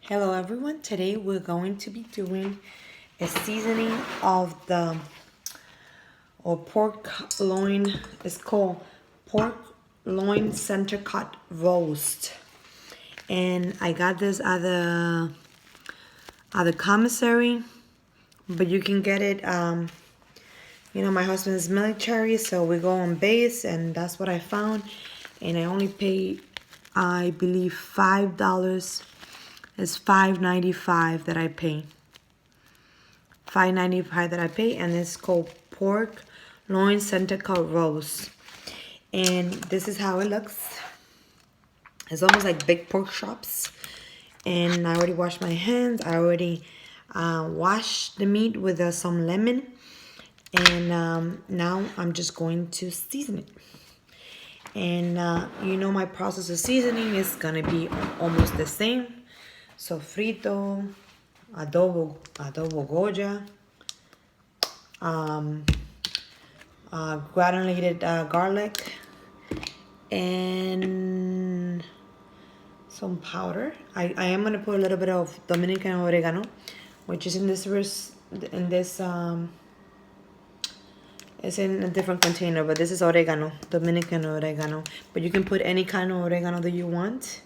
Hello everyone, today we're going to be doing a seasoning of the pork loin. It's called pork loin center cut roast, and I got this at the commissary, but you can get it my husband is military, so we go on base, and that's what I found, and I only paid, I believe, $5. It's $5.95 that I pay. $5.95 that I pay, and it's called pork loin center cut roast. And this is how it looks. It's almost like big pork chops. And I already washed my hands. I already washed the meat with some lemon. And now I'm just going to season it. And my process of seasoning is gonna be almost the same. Sofrito, adobo goya, granulated garlic, and some powder. I am gonna put a little bit of Dominican oregano, which is in this it's in a different container, but this is oregano, Dominican oregano. But you can put any kind of oregano that you want.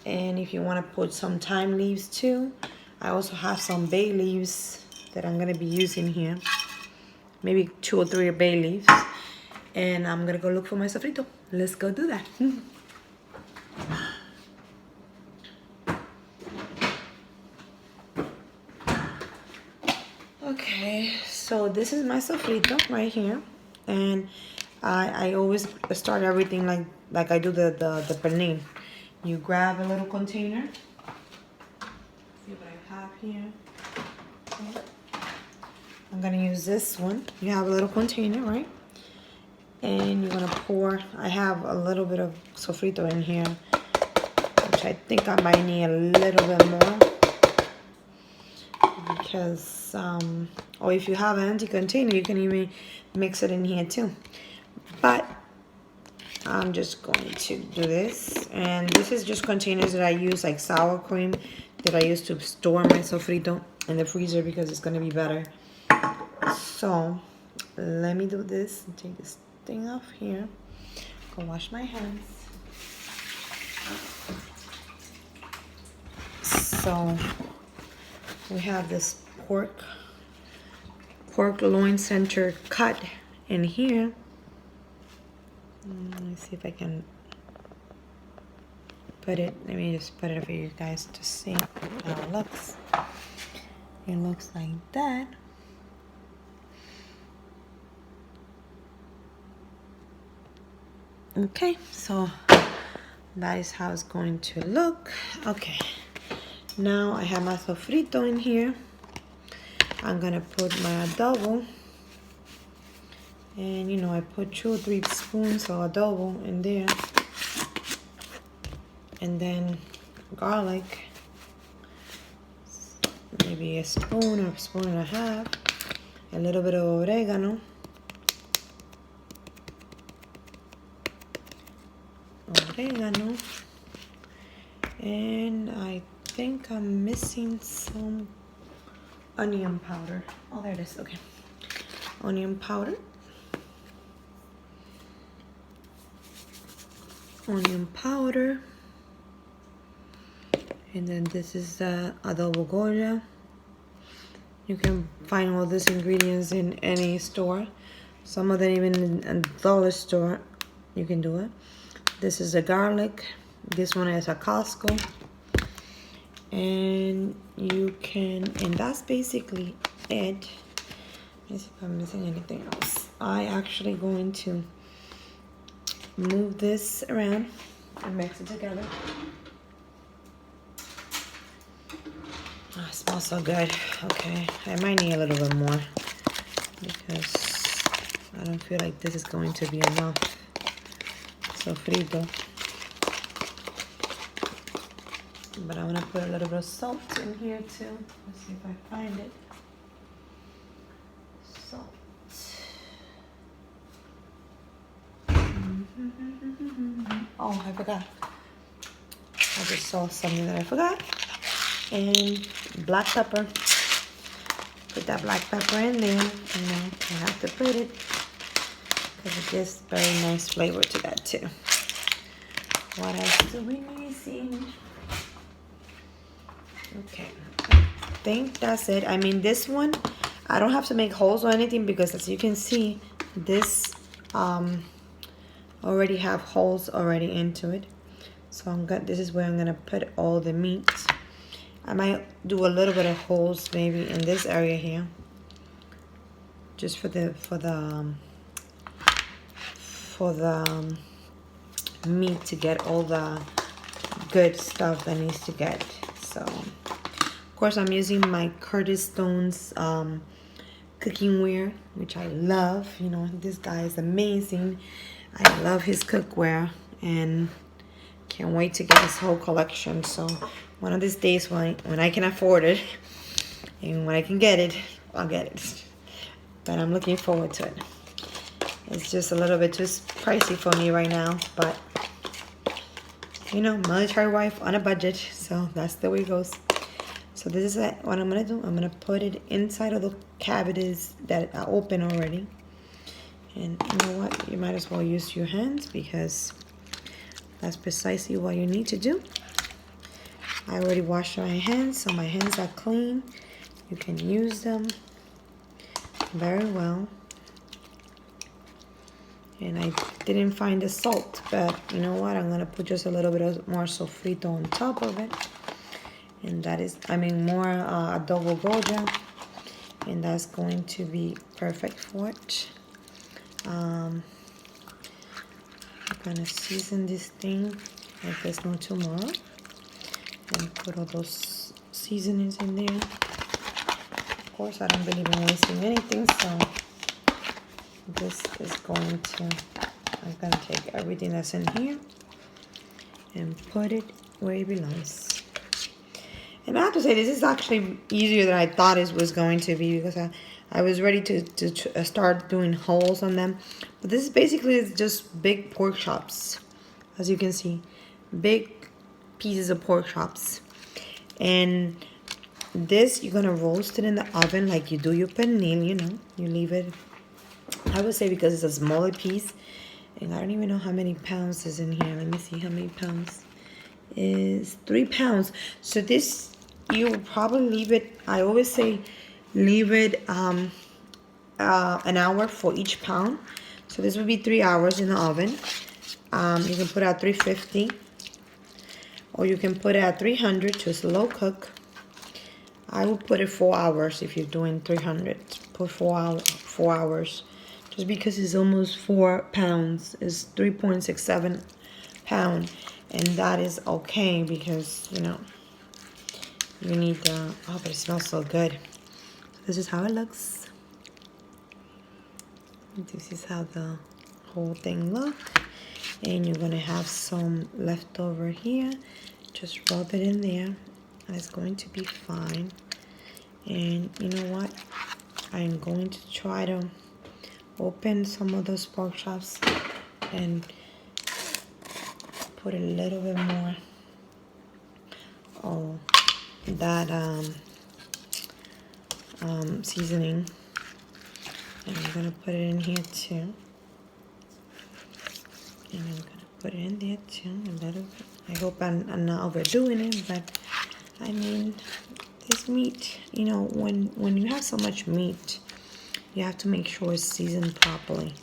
And if you want to put some thyme leaves too, I also have some bay leaves that I'm going to be using here. Maybe 2 or 3 bay leaves. And I'm going to go look for my sofrito. Let's go do that. Okay, so this is my sofrito right here. And I always start everything like I do the pernil. You grab a little container. See what I have here. Okay. I'm gonna use this one. You have a little container, right? And you're gonna pour. I have a little bit of sofrito in here, which I think I might need a little bit more because, or if you have an empty container, you can even mix it in here too. But I'm just going to do this, and this is just containers that I use, like sour cream that I use to store my sofrito in the freezer because it's going to be better. So let me do this and take this thing off here. Go wash my hands. So we have this pork loin center cut in here. Let me see if I can put it. Let me just put it for you guys to see how it looks. It looks like that. Okay, so that is how it's going to look. Okay, now I have my sofrito in here. I'm gonna put my adobo. And I put 2 or 3 spoons of adobo in there. And then garlic. Maybe a spoon or a spoon and a half. A little bit of oregano. And I think I'm missing some onion powder. Oh, there it is. Okay. Onion powder. And then this is the adobo goya. You can find all these ingredients in any store. Some of them even in a dollar store you can do it. This is the garlic. This one is a Costco. And that's basically it. Let me see if I'm missing anything else. I actually going to move this around and mix it together. Oh, it smells so good. Okay, I might need a little bit more because I don't feel like this is going to be enough sofrito. But I'm gonna put a little bit of salt in here too. Let's see if I find it. Salt. Oh, I forgot. I just saw something that I forgot. and black pepper. Put that black pepper in there. You have to put it because it gives very nice flavor to that too. What else do we need? Okay, I think that's it. I mean, this one, I don't have to make holes or anything because as you can see, this already have holes already into it. So this is where I'm gonna put all the meat. I might do a little bit of holes maybe in this area here, just for the meat to get all the good stuff that needs to get. So of course I'm using my Curtis Stone's cooking ware, which I love. You know, this guy is amazing. I love his cookware and can't wait to get his whole collection. So one of these days when I can afford it and when I can get it, I'll get it. But I'm looking forward to it. It's just a little bit too pricey for me right now, but you know, military wife on a budget, so that's the way it goes. So this is what I'm gonna do. I'm gonna put it inside of the cavities that are open already. And you know what? You might as well use your hands because that's precisely what you need to do. I already washed my hands, so my hands are clean. You can use them very well. And I didn't find the salt, but you know what? I'm gonna put just a little bit of more sofrito on top of it. And that is, more adobo goja. And that's going to be perfect for it. I'm gonna season this thing like there's no tomorrow. And put all those seasonings in there. Of course, I don't believe in wasting anything, so this is going to, I'm gonna take everything that's in here and put it where it belongs. And I have to say, this is actually easier than I thought it was going to be because I was ready to start doing holes on them. But this is basically just big pork chops, as you can see, big pieces of pork chops. And this, you're gonna roast it in the oven like you do your pernil, you know. You leave it, I would say, because it's a smaller piece. And I don't even know how many pounds is in here. Let me see how many pounds. Is 3 pounds. So this, you will probably leave it, I always say leave it an hour for each pound. So this would be 3 hours in the oven. You can put it at 350, or you can put it at 300 to slow cook. I would put it 4 hours if you're doing 300. Put 4 hours, just because it's almost 4 pounds. It's 3.67 pounds, and that is okay because you know you need the. Oh, but it smells so good. So this is how it looks. This is how the whole thing looks. And you're gonna have some left over here. Just rub it in there. It's going to be fine. And you know what? I'm going to try to open some of those pork chops and put a little bit more of that seasoning. And I'm gonna put it in here too. And I'm gonna put it in there too, a little bit. I hope I'm not overdoing it, but I mean, this meat, you know, when you have so much meat, you have to make sure it's seasoned properly.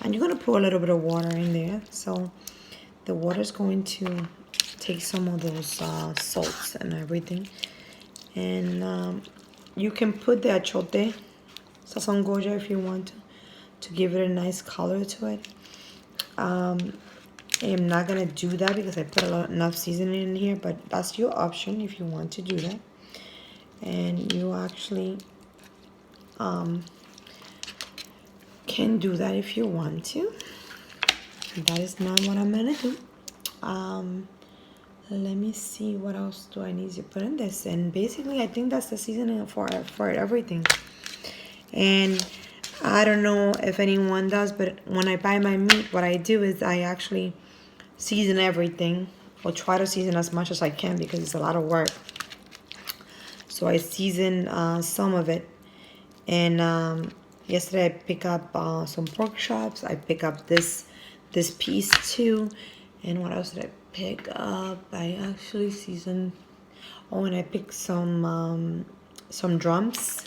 And you're gonna pour a little bit of water in there, so the water is going to take some of those salts and everything. And you can put the achote, sazon goja, if you want to give it a nice color to it. I am not gonna do that because I put enough seasoning in here, but that's your option if you want to do that. And you actually can do that if you want to. That is not what I'm gonna do. Let me see, what else do I need to put in this? And basically I think that's the seasoning for everything. And I don't know if anyone does, but when I buy my meat, what I do is I actually season everything, or try to season as much as I can because it's a lot of work. So I season some of it. And yesterday I picked up some pork chops. I picked up this piece too. And what else did I pick up? I actually seasoned. Oh, and I picked some drums.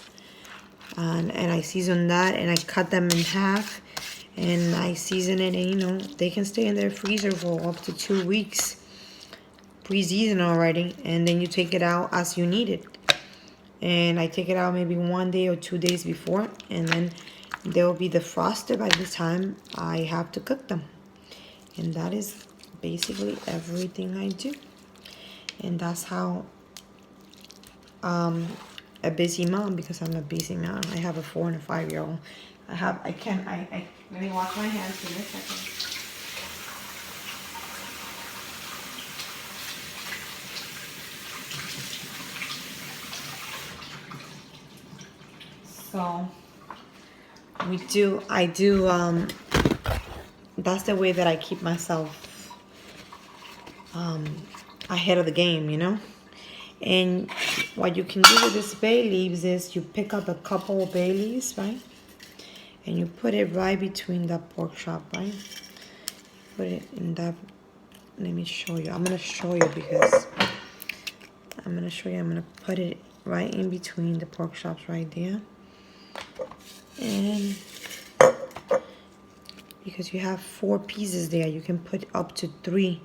And I seasoned that, and I cut them in half. And I season it, and you know, they can stay in their freezer for up to 2 weeks. Pre-seasoned already. And then you take it out as you need it. And I take it out maybe 1 day or 2 days before, and then they will be defrosted by the time I have to cook them. And that is basically everything I do. And that's how a busy mom, because I'm a busy mom. I have a 4 and a 5-year-old. Let me wash my hands. Give me a second. So I do, that's the way that I keep myself ahead of the game, you know? And what you can do with this bay leaves is you pick up a couple of bay leaves, right? And you put it right between the pork chop, right? Put it in that, let me show you. I'm going to show you because I'm going to put it right in between the pork chops right there. And because you have 4 pieces there, you can put up to 3.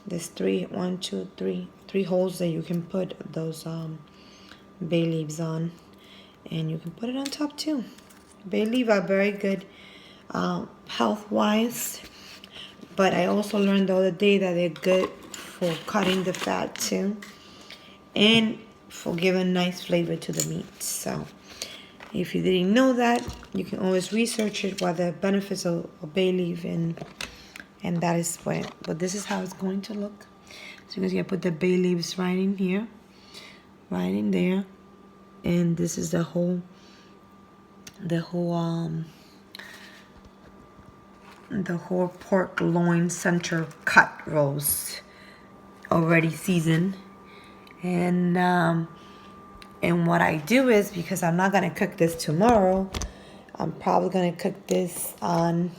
There's 3 holes that you can put those bay leaves on, and you can put it on top too. Bay leaves are very good health wise, but I also learned the other day that they're good for cutting the fat too, and for giving nice flavor to the meat. So if you didn't know that, you can always research it, what the benefits of bay leaf, and that is what. But this is how it's going to look. So you put the bay leaves right in here, right in there, and this is the whole pork loin center cut roast, already seasoned. And what I do is, because I'm not gonna cook this tomorrow, I'm probably gonna cook this on.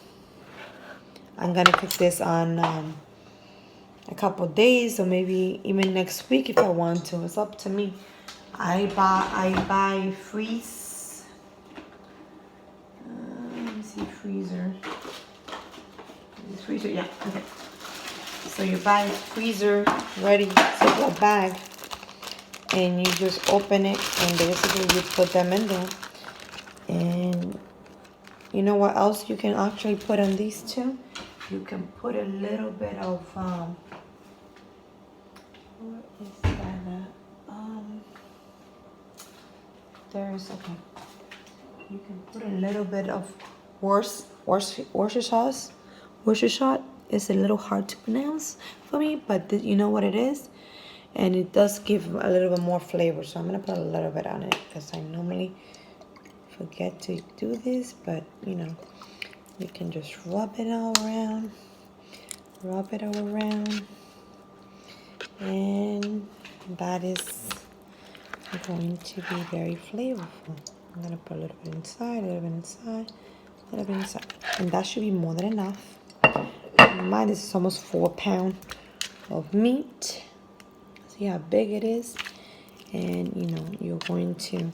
A couple of days, or maybe even next week if I want to. It's up to me. I buy freeze. Let me see, freezer. Freezer, yeah, okay. So you buy freezer ready Ziploc bag, and you just open it, and basically you put them in there. And you know what else you can actually put on these two? You can put a little bit of what is that? Okay. You can put a little bit of Worcestershire sauce. Worcestershire is a little hard to pronounce for me, but you know what it is, and it does give a little bit more flavor. So I'm gonna put a little bit on it because I normally forget to do this, but you know, you can just rub it all around, and that is going to be very flavorful. I'm gonna put a little bit inside, a little bit inside, a little bit inside, and that should be more than enough. Mine, this is almost 4 pounds of meat. See how big it is, and you know, you're going to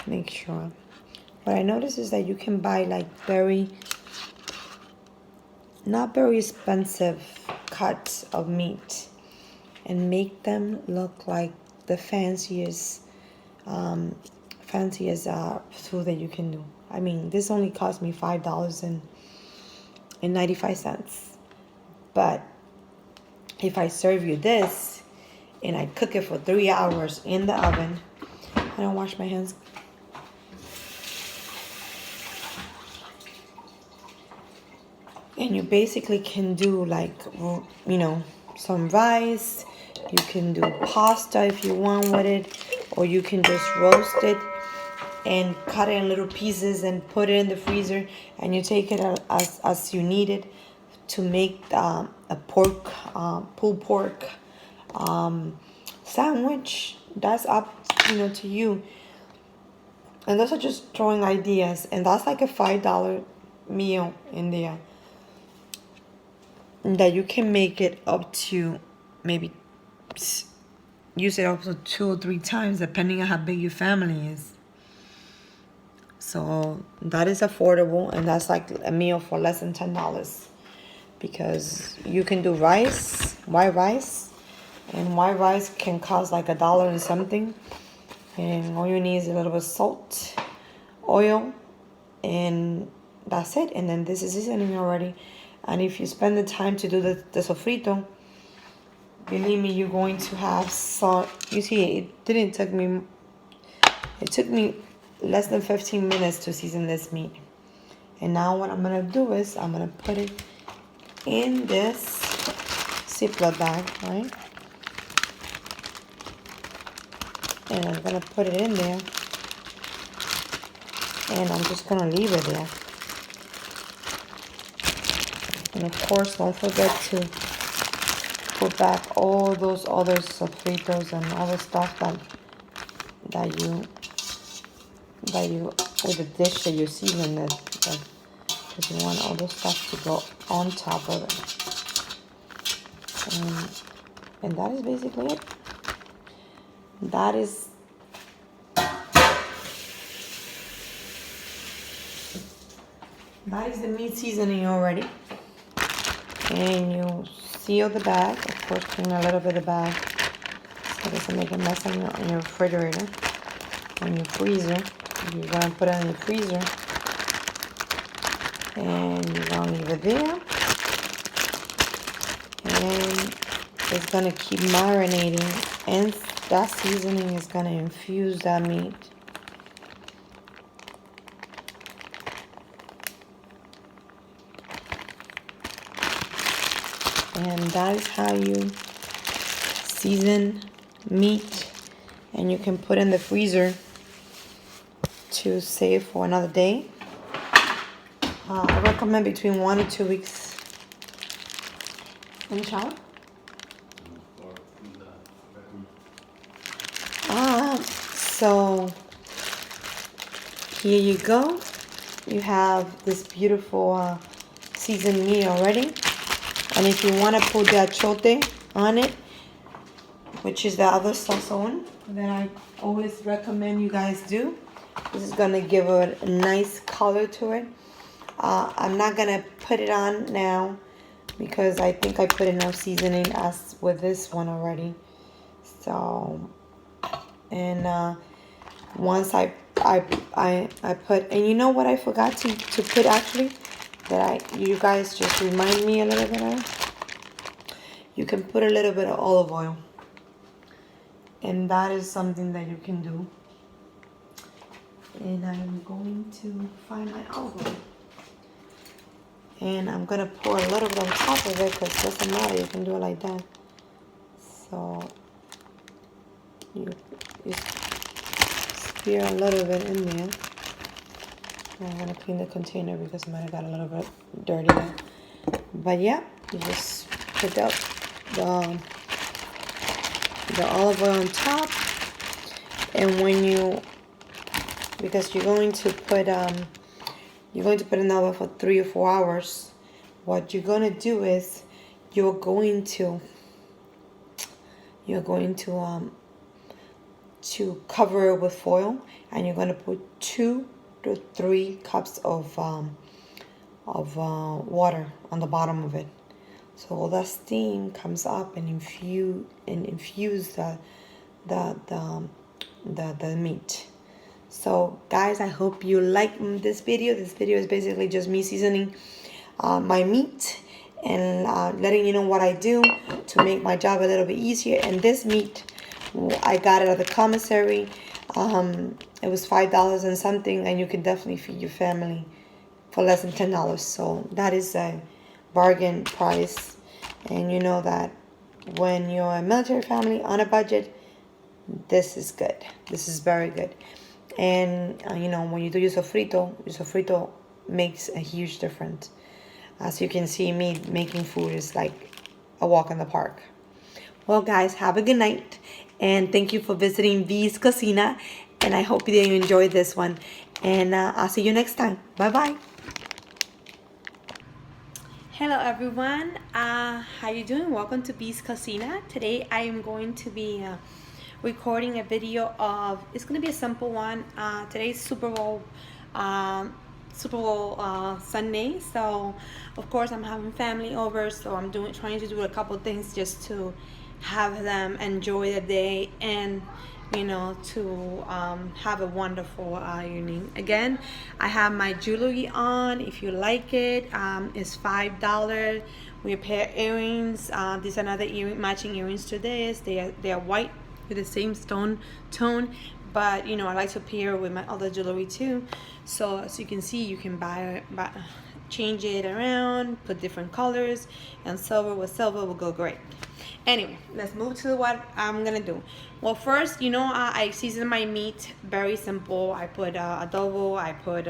make sure. What I noticed is that you can buy like not very expensive cuts of meat and make them look like the fanciest food that you can do. I mean, this only cost me $5.95, but if I serve you this and I cook it for 3 hours in the oven, I don't wash my hands. And you basically can do like, you know, some rice. You can do pasta if you want with it, or you can just roast it and cut it in little pieces and put it in the freezer, and you take it as you need it to make a pulled pork sandwich. That's up to you. And those are just throwing ideas. And that's like a $5 meal in there. That you can make it up to maybe use it up to 2 or 3 times depending on how big your family is. So that is affordable, and that's like a meal for less than $10 because you can do white rice, and white rice can cost like $1 and something, and all you need is a little bit of salt, oil, and that's it. And then this is seasoning already. And if you spend the time to do the sofrito, believe me, you're going to have salt. You see, it took me less than 15 minutes to season this meat. And now what I'm gonna do is I'm gonna put it in this Ziploc bag, right? And I'm gonna put it in there, and I'm just gonna leave it there. And of course, don't forget to put back all those other sofritos and all the stuff that you with the dish that you season it, because you want all those stuff to go on top of it. And that is basically it. That is the meat seasoning already. And you seal the bag. Of course, clean a little bit of the bag so it doesn't make a mess in your refrigerator. In your freezer. You're gonna put it in your freezer. And you're gonna leave it there. And it's gonna keep marinating, and that seasoning is gonna infuse that meat. And that is how you season meat, and you can put in the freezer to save for another day. I recommend between 1 to 2 weeks. In the shower? So here you go. You have this beautiful seasoned meat already. And if you want to put the achote on it, which is the other sazon that I always recommend you guys do, this is going to give a nice color to it. I'm not going to put it on now because I think I put enough seasoning as with this one already. So, and once I put, and you know what I forgot to put actually, that you guys just remind me a little bit of? You can put a little bit of olive oil. And that is something that you can do. And I'm going to find my olive oil. And I'm going to pour a little bit on top of it because it doesn't matter. You can do it like that. So you spear a little bit in there. I'm going to clean the container because it might have got a little bit dirty there. But yeah, you just put up the olive oil on top. And when you, because you're going to put in the oven for 3 or 4 hours, what you're going to do is you're going to cover it with foil, and you're going to put 2 to 3 cups of water on the bottom of it, so all that steam comes up and infuse the meat. So guys, I hope you like this video. This video is basically just me seasoning my meat and letting you know what I do to make my job a little bit easier. And this meat, I got it at the commissary. It was $5 and something, and you can definitely feed your family for less than $10. So that is a bargain price. And you know that when you're a military family on a budget, this is good. This is very good. And you know, when you do your sofrito makes a huge difference. As you can see, me making food is like a walk in the park. Well guys, have a good night, And thank you for visiting V's Cocina. And I hope that you enjoyed this one. And I'll see you next time. Bye-bye. Hello everyone, how you doing? Welcome to V's Cocina. Today I am going to be recording a video of, it's going to be a simple one. Today's Super Bowl Sunday, so of course I'm having family over, so I'm trying to do a couple things just to have them enjoy the day and to have a wonderful evening. Again, I have my jewelry on. If you like it, it's $5. We have pair earrings. These are another matching earrings to this. They are white with the same stone tone, but I like to pair with my other jewelry too. So as you can see, you can change it around, put different colors, and silver with silver will go great. Anyway, let's move to what I'm gonna do. Well, first, I season my meat very simple. I put adobo. I put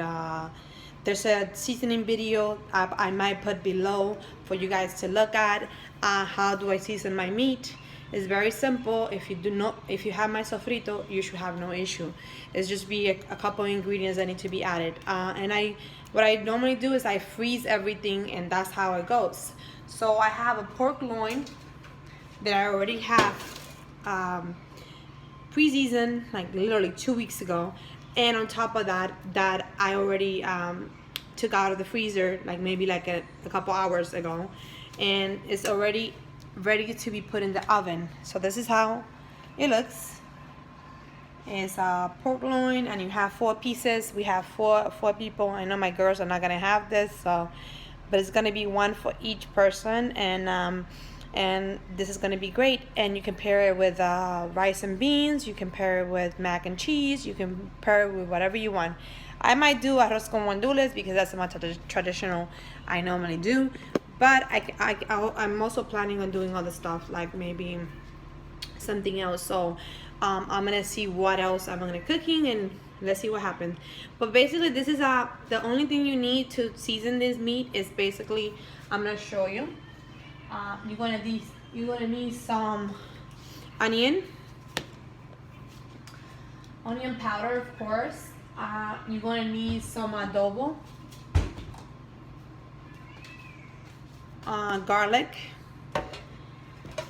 there's a seasoning video I might put below for you guys to look at. How do I season my meat? It's very simple. If you have my sofrito, you should have no issue. It's just be a couple ingredients that need to be added. What I normally do is I freeze everything, and that's how it goes. So I have a pork loin that I already have pre-seasoned, like literally 2 weeks ago, and on top of that I already took out of the freezer maybe a couple hours ago, and it's already ready to be put in the oven. So this is how it looks. It's a pork loin, and you have 4 pieces. We have four people. I know my girls are not gonna have this, but it's gonna be one for each person, and this is gonna be great. And you can pair it with rice and beans. You can pair it with mac and cheese. You can pair it with whatever you want. I might do arroz con guandules because that's my traditional I normally do. But I'm also planning on doing other stuff, like maybe something else. So I'm gonna see what else I'm gonna cooking, and let's see what happens. But basically, this is the only thing you need to season this meat is basically, I'm gonna show you. You're gonna need some onion powder, of course. You're gonna need some adobo, garlic.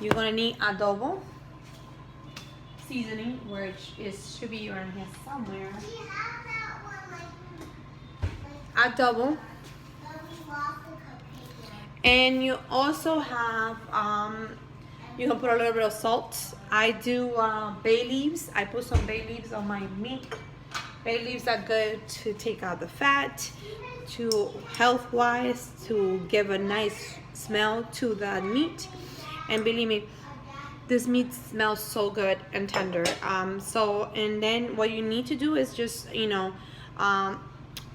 You're gonna need adobo seasoning, which should be around here somewhere. Adobo. And you also have, you can put a little bit of salt. I do bay leaves. I put some bay leaves on my meat. Bay leaves are good to take out the fat, to health-wise, to give a nice smell to the meat. And believe me, this meat smells so good and tender. And then what you need to do is just,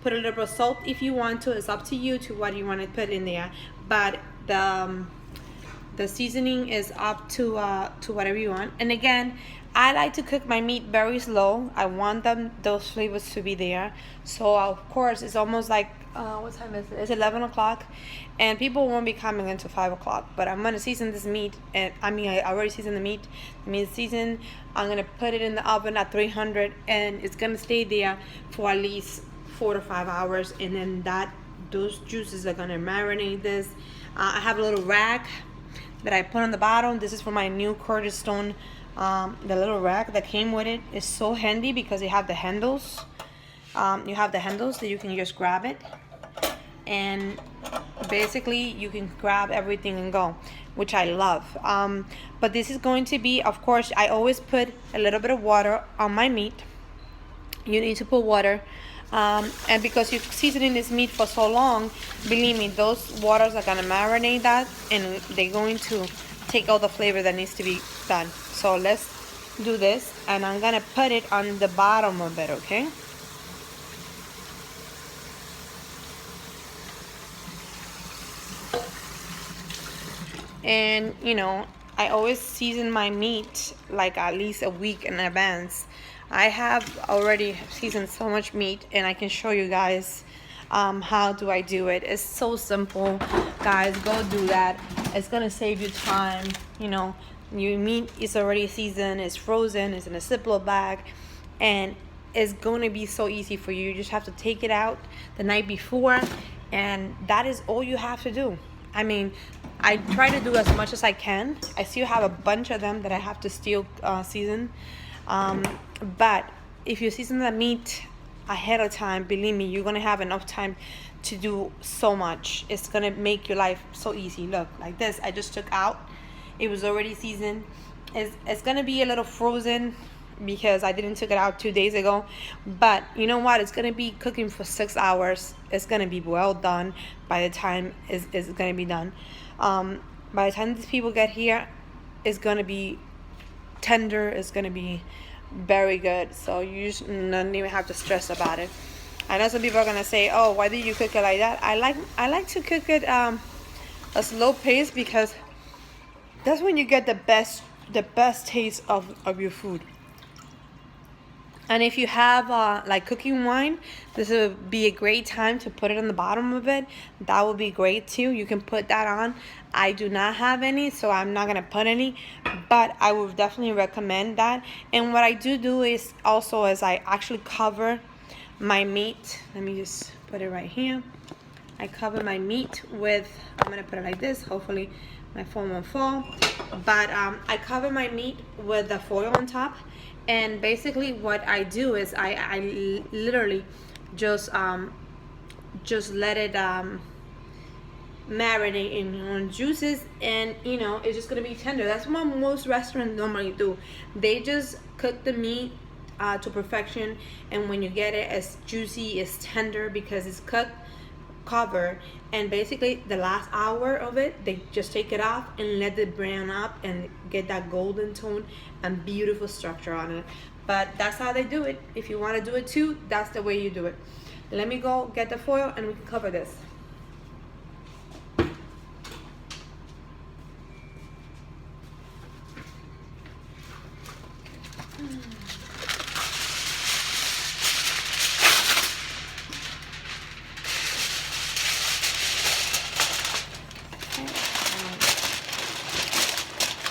put a little bit of salt if you want to. It's up to you to what you want to put in there. But the seasoning is up to whatever you want. And again, I like to cook my meat very slow. I want those flavors to be there. So of course, it's almost like what time is it? It's 11 o'clock, and people won't be coming until 5 o'clock. But I'm gonna season this meat, and I already seasoned the meat. The meat is seasoned. I'm gonna put it in the oven at 300, and it's gonna stay there for at least 4 to 5 hours, and then those juices are gonna marinate this. I have a little rack that I put on the bottom. This is for my new Curtis Stone. The little rack that came with it is so handy because you have the handles. You have the handles that you can just grab it, and basically you can grab everything and go, which I love. But this is going to be, of course, I always put a little bit of water on my meat. You need to put water. And because you're seasoning this meat for so long, believe me, those waters are gonna marinate that, and they're going to take all the flavor that needs to be done. So let's do this, and I'm gonna put it on the bottom of it, okay? And I always season my meat like at least a week in advance. I have already seasoned so much meat, and I can show you guys how do I do it. It's so simple, guys. Go do that. It's gonna save you time, Your meat is already seasoned, it's frozen, it's in a Ziploc bag, and it's going to be so easy for you. You just have to take it out the night before, and that is all you have to do. I mean, I try to do as much as I can. I still have a bunch of them that I have to still season. But if you season the meat ahead of time, believe me, you're going to have enough time to do so much. It's going to make your life so easy. Look, like this, I just took out. It was already seasoned. It's going to be a little frozen because I didn't took it out 2 days ago. But you know what? It's going to be cooking for 6 hours. It's going to be well done by the time it's going to be done. By the time these people get here, it's going to be tender. It's going to be very good. So you just don't even have to stress about it. I know some people are going to say, oh, why did you cook it like that? I like to cook it a slow pace because that's when you get the best taste of your food. And if you have like cooking wine, this would be a great time to put it on the bottom of it. That would be great too. You can put that on. I do not have any, so I'm not gonna put any, but I would definitely recommend that. And what I do is also I actually cover my meat. Let me just put it right here. I cover my meat with, I'm gonna put it like this, hopefully my phone won't fall, but I cover my meat with the foil on top. And basically what I do is I literally just let it marinate in juices, and you know, it's just gonna be tender. That's what most restaurants normally do. They just cook the meat to perfection, and when you get it, it's juicy, it's tender because it's cooked, covered, and basically the last hour of it, they just take it off and let it brown up and get that golden tone and beautiful structure on it. But that's how they do it. If you want to do it too, that's the way you do it. Let me go get the foil and we can cover this.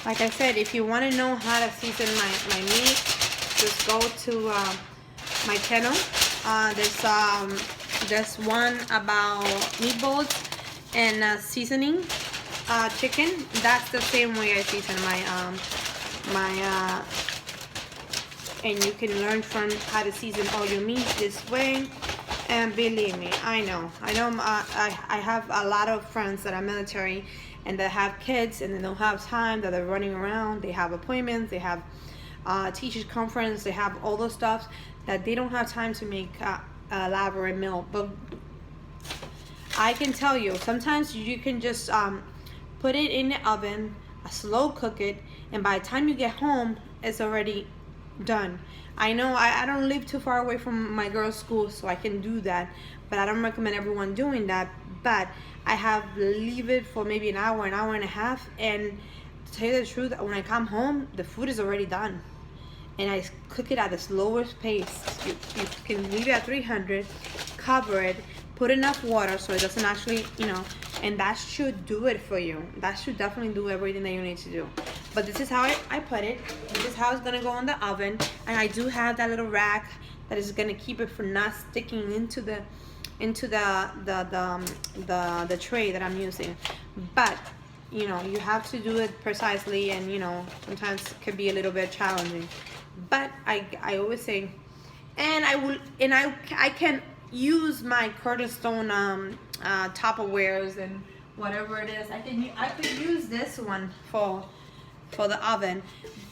Like I said, if you want to know how to season my meat, just go to my channel. There's one about meatballs and seasoning chicken. That's the same way I season and you can learn from how to season all your meat this way. And believe me, I know I have a lot of friends that are military and that have kids and they don't have time, that they're running around, they have appointments, they have teachers conference, they have all those stuff that they don't have time to make a elaborate meal. But I can tell you, sometimes you can just put it in the oven, slow cook it, and by the time you get home, it's already done. I know I don't live too far away from my girls' school, so I can do that, but I don't recommend everyone doing that. But I have leave it for maybe an hour and a half, and to tell you the truth, when I come home, the food is already done, and I cook it at the slowest pace. You can leave it at 300, cover it, put enough water so it doesn't actually, you know, and that should do it for you. That should definitely do everything that you need to do. But this is how I put it. This is how it's gonna go in the oven, and I do have that little rack that is gonna keep it from not sticking into the tray that I'm using. But you know, you have to do it precisely, and you know, sometimes it can be a little bit challenging. But I always say, and I can use my Curtis Stone Tupperwares and whatever it is. I could use this one for the oven.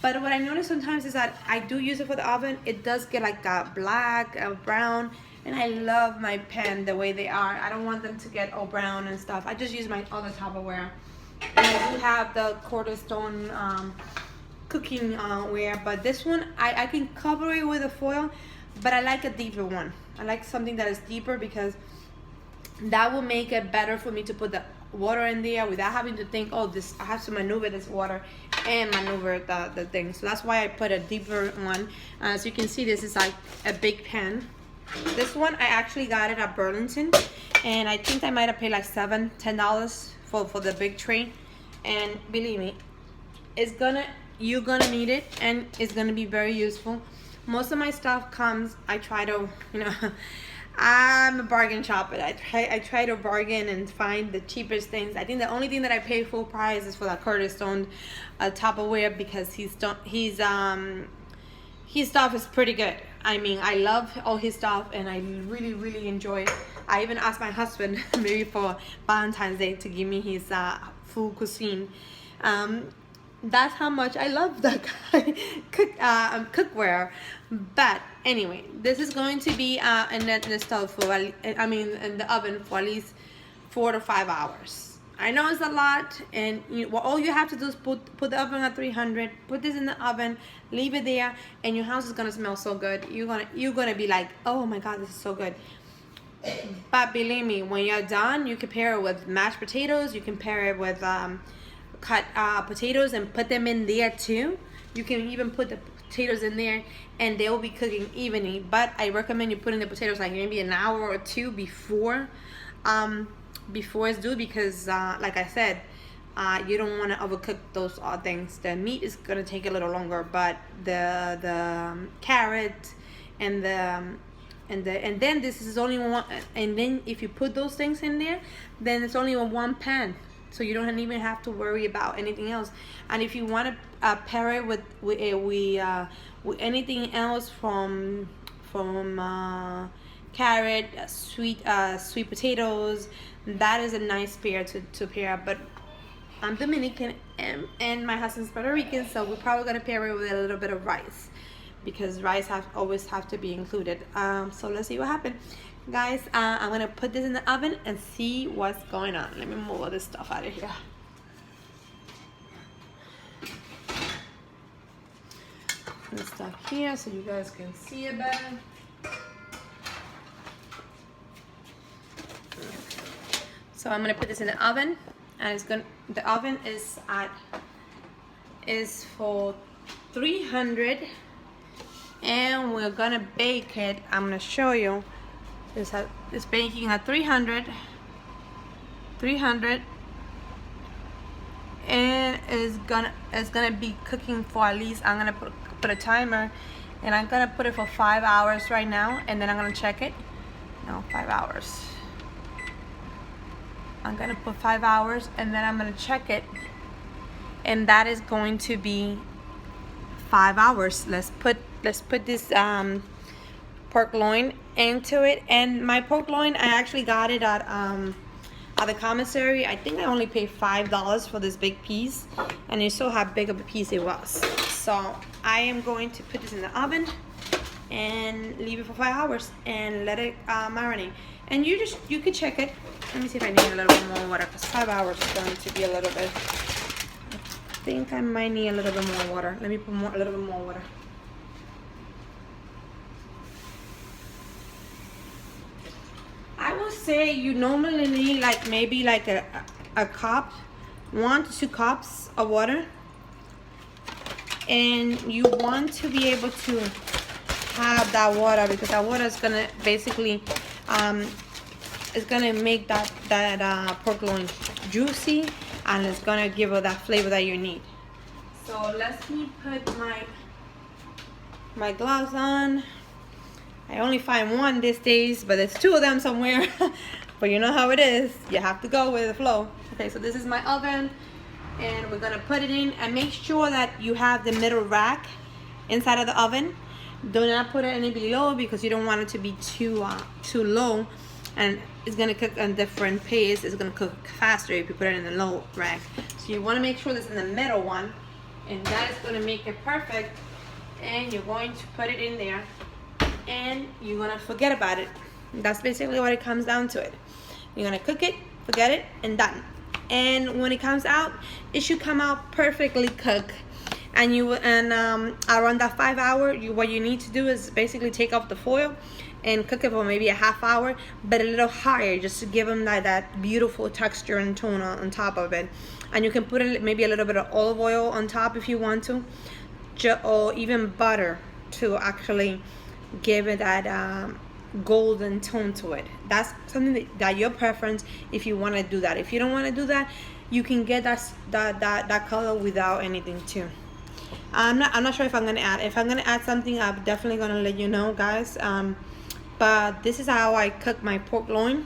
But what I notice sometimes is that I do use it for the oven, it does get like a black, a brown, and I love my pan the way they are. I don't want them to get all brown and stuff. I just use my other Tupperware. And I do have the Curtis Stone cooking ware, but this one I can cover it with a foil, but I like a deeper one. I like something that is deeper because that will make it better for me to put the water in there without having to think, oh, this I have to maneuver this water and maneuver the thing. So that's why I put a deeper one. As you can see, this is like a big pan. This one I actually got it at Burlington, and I think I might have paid like $10 for the big tray. And believe me, you're gonna need it, and it's gonna be very useful. Most of my stuff comes, I try to, I'm a bargain shopper. I try to bargain and find the cheapest things. I think the only thing that I pay full price is for that Curtis Stone Tupperware, because his stuff is pretty good. I mean, I love all his stuff, and I really, really enjoy it. I even asked my husband maybe for Valentine's Day to give me his full cuisine. That's how much I love that guy cookware. But anyway, this is going to be in the stove for in the oven for at least 4 to 5 hours. I know it's a lot, and all you have to do is put the oven at 300, put this in the oven, leave it there, and your house is gonna smell so good. You're gonna be like, oh my God, this is so good. But believe me, when you're done, you can pair it with mashed potatoes. You can pair it with cut potatoes and put them in there too. You can even put the potatoes in there, and they will be cooking evenly. But I recommend you putting the potatoes like maybe an hour or two before it's due, because like I said, you don't want to overcook those things. The meat is gonna take a little longer, but the carrot and then this is only one, and then if you put those things in there, then it's only on one pan, so you don't even have to worry about anything else. And if you want to pair it with anything else from carrot, sweet potatoes, that is a nice pair to pair. But I'm Dominican and my husband's Puerto Rican, so we're probably gonna pair it with a little bit of rice, because rice always have to be included. So let's see what happens, guys. I'm gonna put this in the oven and see what's going on. Let me move all this stuff out of here. Put this stuff here so you guys can see it better. So I'm gonna put this in the oven, and the oven is for 300. And we're gonna bake it. I'm gonna show you. It's baking at 300, and it's gonna be cooking for at least, I'm gonna put a timer, and I'm gonna put it for 5 hours right now, and then I'm gonna check it. No, 5 hours. I'm gonna put 5 hours, and then I'm gonna check it, and that is going to be 5 hours. Let's put this pork loin into it. And my pork loin, I actually got it at the commissary. I think I only paid $5 for this big piece, and you saw how big of a piece it was. So I am going to put this in the oven and leave it for 5 hours and let it marinate. And you can check it. Let me see if I need a little bit more water, because 5 hours is going to be a little bit. I think I might need a little bit more water. Let me put a little bit more water. I would say you normally need maybe a cup, 1 to 2 cups of water, and you want to be able to have that water, because that water is gonna basically it's gonna make that pork loin juicy, and it's gonna give it that flavor that you need. So let me put my gloves on. I only find one these days, but there's 2 of them somewhere. But you know how it is. You have to go with the flow. Okay, so this is my oven, and we're gonna put it in, and make sure that you have the middle rack inside of the oven. Do not put it any below, because you don't want it to be too low, and it's gonna cook at a different pace. It's gonna cook faster if you put it in the low rack. So you want to make sure this is in the middle one, and that is gonna make it perfect. And you're going to put it in there, and you're gonna forget about it. That's basically what it comes down to it. You're gonna cook it, forget it, and done. And when it comes out, it should come out perfectly cooked. And around that 5 hour, what you need to do is basically take off the foil and cook it for maybe a half hour, but a little higher, just to give them that beautiful texture and tone on top of it. And you can put maybe a little bit of olive oil on top if you want to, or even butter, to actually give it that golden tone to it. That's something that your preference, if you want to do that. If you don't want to do that, you can get that color without anything too. I'm not sure if I'm gonna add. If I'm gonna add something, I'm definitely gonna let you know, guys. But this is how I cook my pork loin,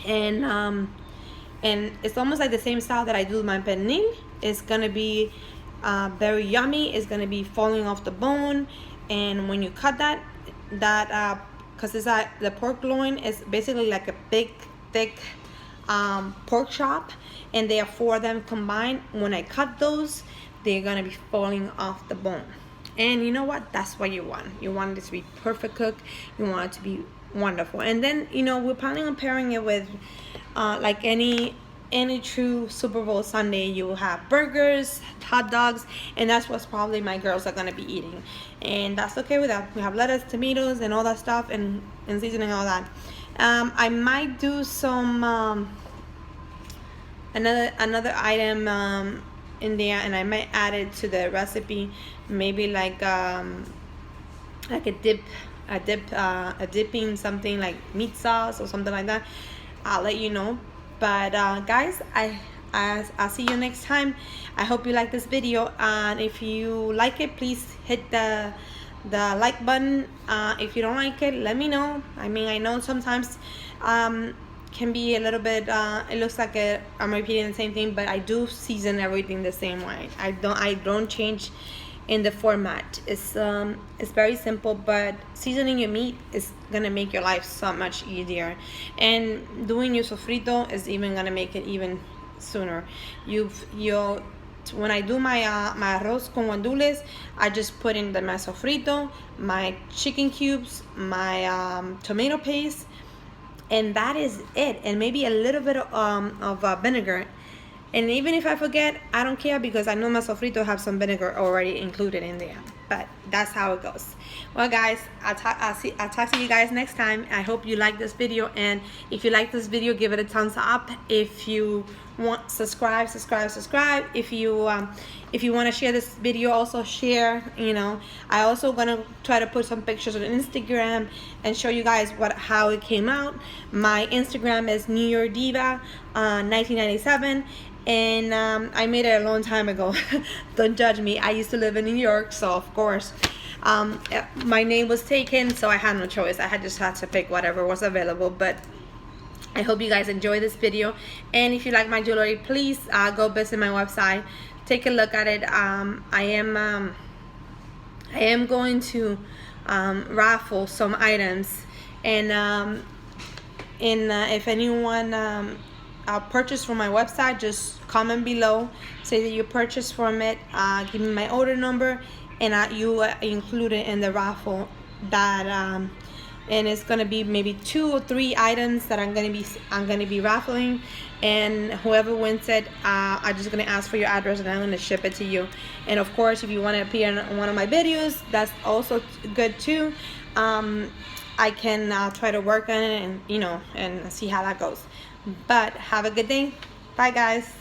and it's almost like the same style that I do my pernil. It's gonna be very yummy. It's gonna be falling off the bone, and when you cut that because the pork loin is basically like a big thick pork chop, and there are 4 of them combined. When I cut those, they're gonna be falling off the bone. And you know what? That's what you want. You want it to be perfect cooked. You want it to be wonderful. And then, you know, we're planning on pairing it with like any true Super Bowl Sunday. You will have burgers, hot dogs, and that's what's probably my girls are gonna be eating. And that's okay with that. We have lettuce, tomatoes, and all that stuff, and seasoning all that. I might do some another item in there, and I might add it to the recipe, maybe like a dipping something like meat sauce or something like that. I'll let you know. But guys, I'll see you next time. I hope you like this video, and if you like it, please hit the like button. If you don't like it, let me know. I mean, I know sometimes can be a little bit it looks like I'm repeating the same thing, but I do season everything the same way. I don't change in the format. It's very simple, but seasoning your meat is gonna make your life so much easier, and doing your sofrito is even gonna make it even sooner. When I do my arroz con guandules, I just put in my sofrito, my chicken cubes, my tomato paste, and that is it. And maybe a little bit of vinegar. And even if I forget, I don't care, because I know my sofrito have some vinegar already included in there. But that's how it goes. Well, guys, I'll talk to you guys next time. I hope you like this video, and if you like this video, give it a thumbs up. If you want, subscribe. If you want to share this video, also share. You know, I also gonna try to put some pictures on Instagram and show you guys how it came out. My Instagram is New York Diva 1997. And I made it a long time ago. Don't judge me. I used to live in New York, so of course my name was taken, so I had no choice. I just had to pick whatever was available. But I hope you guys enjoy this video, and if you like my jewelry, please go visit my website, take a look at it. I am going to raffle some items, and if anyone purchase from my website, just comment below, say that you purchased from it, give me my order number, and you include it in the raffle. And it's gonna be maybe 2 or 3 items that I'm gonna be raffling, and whoever wins it, I'm just gonna ask for your address, and I'm gonna ship it to you. And of course, if you want to appear in one of my videos, that's also good too. I can try to work on it, and and see how that goes. But have a good day. Bye, guys.